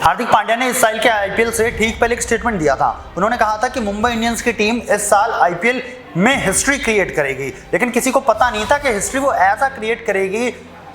हार्दिक पांड्या ने इस साल के आईपीएल से ठीक पहले एक स्टेटमेंट दिया था। उन्होंने कहा था कि मुंबई इंडियंस की टीम इस साल आईपीएल में हिस्ट्री क्रिएट करेगी, लेकिन किसी को पता नहीं था कि हिस्ट्री वो ऐसा क्रिएट करेगी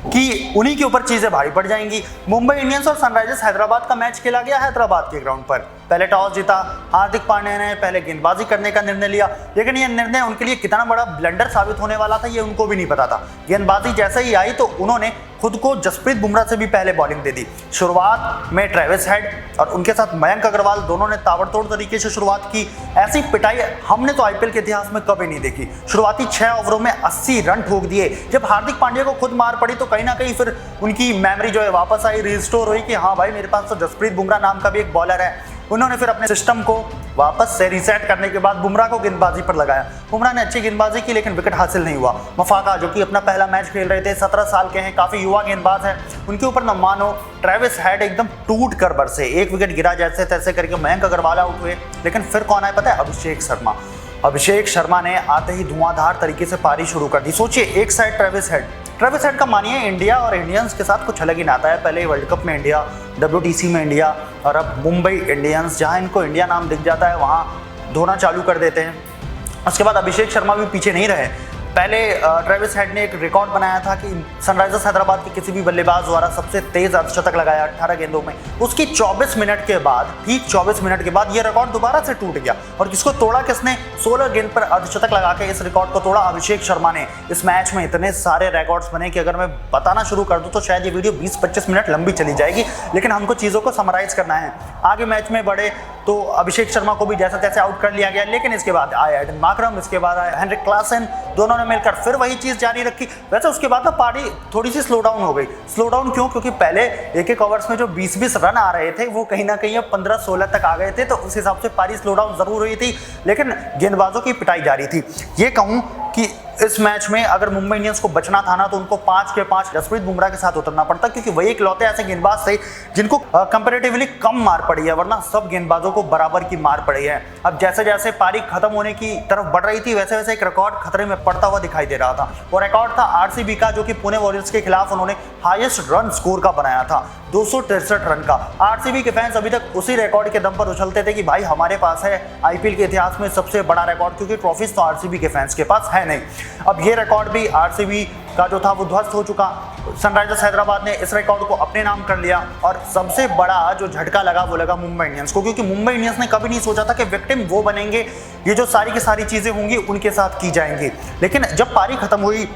कि उन्हीं के ऊपर चीजें भारी पड़ जाएंगी। मुंबई इंडियंस और सनराइजर्स हैदराबाद का मैच खेला गया हैदराबाद के ग्राउंड पर। पहले टॉस जीता हार्दिक पांड्या ने, पहले गेंदबाजी करने का निर्णय लिया, लेकिन यह निर्णय उनके लिए कितना बड़ा ब्लंडर साबित होने वाला था ये उनको भी नहीं पता था। गेंदबाजी जैसे ही आई तो उन्होंने खुद को जसप्रीत बुमराह से भी पहले बॉलिंग दे दी। शुरुआत में ट्रेविस हेड और उनके साथ मयंक अग्रवाल दोनों ने ताबड़तोड़ तरीके से शुरुआत की। ऐसी पिटाई हमने तो आईपीएल के इतिहास में कभी नहीं देखी। शुरुआती 6 ओवरों में 80 रन ठोक दिए। जब हार्दिक पांड्या को खुद मार पड़ी तो कहीं ना कहीं फिर उनकी मेमोरी जो है वापस आई, रिस्टोर हुई कि हाँ भाई मेरे पास तो जसप्रीत बुमराह नाम का भी एक बॉलर है। उन्होंने फिर अपने सिस्टम को वापस से रीसेट करने के बाद बुमराह को गेंदबाजी पर लगाया। बुमराह ने अच्छी गेंदबाजी की लेकिन विकेट हासिल नहीं हुआ। मफाका जो कि अपना पहला मैच खेल रहे थे, 17 साल के हैं, काफी युवा गेंदबाज है, उनके ऊपर न मानो ट्रेविस हेड एकदम टूट कर बरसे। एक विकेट गिरा जैसे तैसे करके मयंक अग्रवाल आउट हुए, लेकिन फिर कौन आया पता है? अभिषेक शर्मा। अभिषेक शर्मा ने आते ही धुआंधार तरीके से पारी शुरू कर दी। सोचिए, एक साइड ट्रेविस हेड का मानिए इंडिया और इंडियंस के साथ कुछ अलग ही नाता है। पहले वर्ल्ड कप में इंडिया, WTC में इंडिया, और अब मुंबई इंडियंस। जहां इनको इंडिया नाम दिख जाता है वहां धोना चालू कर देते हैं। उसके बाद अभिषेक शर्मा भी पीछे नहीं रहे। पहले ट्रेविस हेड ने एक रिकॉर्ड बनाया था कि सनराइजर्स हैदराबाद के किसी भी बल्लेबाज द्वारा सबसे तेज अर्धशतक लगाया 18 गेंदों में। उसकी 24 मिनट के बाद, ठीक 24 मिनट के बाद, यह रिकॉर्ड दोबारा से टूट गया। और किसको तोड़ा? किसने? 16 गेंद पर अर्धशतक लगा के इस रिकॉर्ड को तोड़ा, अभिषेक शर्मा ने। इस मैच में इतने सारे रिकॉर्ड्स बने कि अगर मैं बताना शुरू कर दूं तो शायद ये वीडियो 20-25 मिनट लंबी चली जाएगी, लेकिन हमको चीज़ों को समराइज करना है। आगे मैच में बढ़े तो अभिषेक शर्मा को भी जैसा तैसे आउट कर लिया गया, लेकिन इसके बाद आया एडन मार्करम, इसके बाद आया हेनरिक क्लासन, दोनों ने मिलकर फिर वही चीज जारी रखी। वैसे उसके बाद ना पारी थोड़ी सी स्लो डाउन हो गई। स्लो डाउन क्यों? क्योंकि पहले एक ओवर्स में जो 20-20 रन आ रहे थे वो कहीं ना कहीं अब 15-16 तक आ गए थे, तो उस हिसाब से पारी स्लो डाउन जरूर हुई थी, लेकिन गेंदबाजों की पिटाई जारी थी। ये कहूं कि इस मैच में अगर मुंबई इंडियंस को बचना था ना तो उनको 5 के 5 जसप्रीत बुमराह के साथ उतरना पड़ता, क्योंकि वही इकलौते ऐसे गेंदबाज थे जिनको कंपैरेटिवली कम मार पड़ी है, वरना सब गेंदबाजों को बराबर की मार पड़ी है। अब जैसे जैसे पारी खत्म होने की तरफ बढ़ रही थी वैसे वैसे एक रिकॉर्ड खतरे में पड़ता हुआ दिखाई दे रहा था। वो रिकॉर्ड था आरसीबी का, जो कि पुणे वॉरियर्स के खिलाफ उन्होंने हाईएस्ट रन स्कोर का बनाया था, 263 रन का। आरसीबी के फैंस अभी तक उसी रिकॉर्ड के दम पर उछलते थे कि भाई हमारे पास है आईपीएल के इतिहास में सबसे बड़ा रिकॉर्ड, क्योंकि ट्रॉफीज तो आरसीबी के फैंस के पास है नहीं। अब ये रिकॉर्ड भी आरसीबी का जो था वो ध्वस्त हो चुका। सनराइजर्स हैदराबाद ने इस रिकॉर्ड को अपने नाम कर लिया, और सबसे बड़ा जो झटका लगा वो लगा मुंबई इंडियंस को, क्योंकि मुंबई इंडियंस ने कभी नहीं सोचा था कि विक्टिम वो बनेंगे, ये जो सारी की सारी चीजें होंगी उनके साथ की जाएंगी। लेकिन जब पारी खत्म हुई,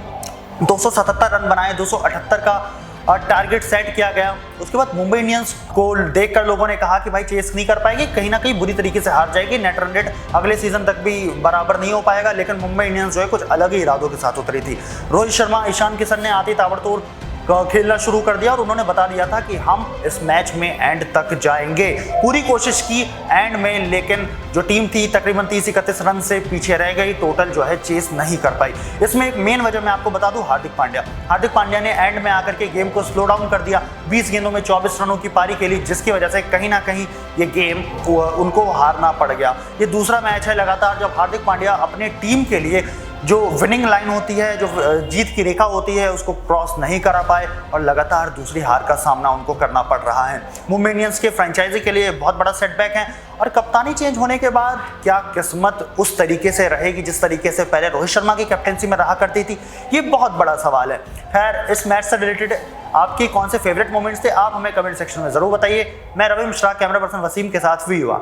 277 रन बनाए, 278 का टारगेट सेट किया गया। उसके बाद मुंबई इंडियंस को देखकर लोगों ने कहा कि भाई चेस नहीं कर पाएगी, कहीं ना कहीं बुरी तरीके से हार जाएगी, नेट रन रेट अगले सीजन तक भी बराबर नहीं हो पाएगा। लेकिन मुंबई इंडियंस जो है कुछ अलग ही इरादों के साथ उतरी थी। रोहित शर्मा, ईशान किशन ने आते ताबड़तोड़ खेलना शुरू कर दिया और उन्होंने बता दिया था कि हम इस मैच में एंड तक जाएंगे। पूरी कोशिश की एंड में, लेकिन जो टीम थी तकरीबन 30-31 रन से पीछे रह गई, टोटल जो है चेस नहीं कर पाई। इसमें एक मेन वजह मैं आपको बता दूं, हार्दिक पांड्या ने एंड में आकर के गेम को स्लो डाउन कर दिया। 20 गेंदों में 24 रनों की पारी खेली, जिसकी वजह से कहीं ना कहीं ये गेम उनको हारना पड़ गया। ये दूसरा मैच है लगातार जब हार्दिक पांड्या अपने टीम के लिए जो विनिंग लाइन होती है, जो जीत की रेखा होती है, उसको क्रॉस नहीं करा पाए, और लगातार दूसरी हार का सामना उनको करना पड़ रहा है। मुंबई इंडियंस के फ्रेंचाइजी के लिए बहुत बड़ा सेटबैक है, और कप्तानी चेंज होने के बाद क्या किस्मत उस तरीके से रहेगी जिस तरीके से पहले रोहित शर्मा की कैप्टेंसी में रहा करती थी, ये बहुत बड़ा सवाल है। खैर, इस मैच से रिलेटेड आपकी कौन से फेवरेट मोमेंट्स थे, आप हमें कमेंट सेक्शन में जरूर बताइए। मैं रवि मिश्रा, कैमरा पर्सन वसीम के साथ वी हुआ।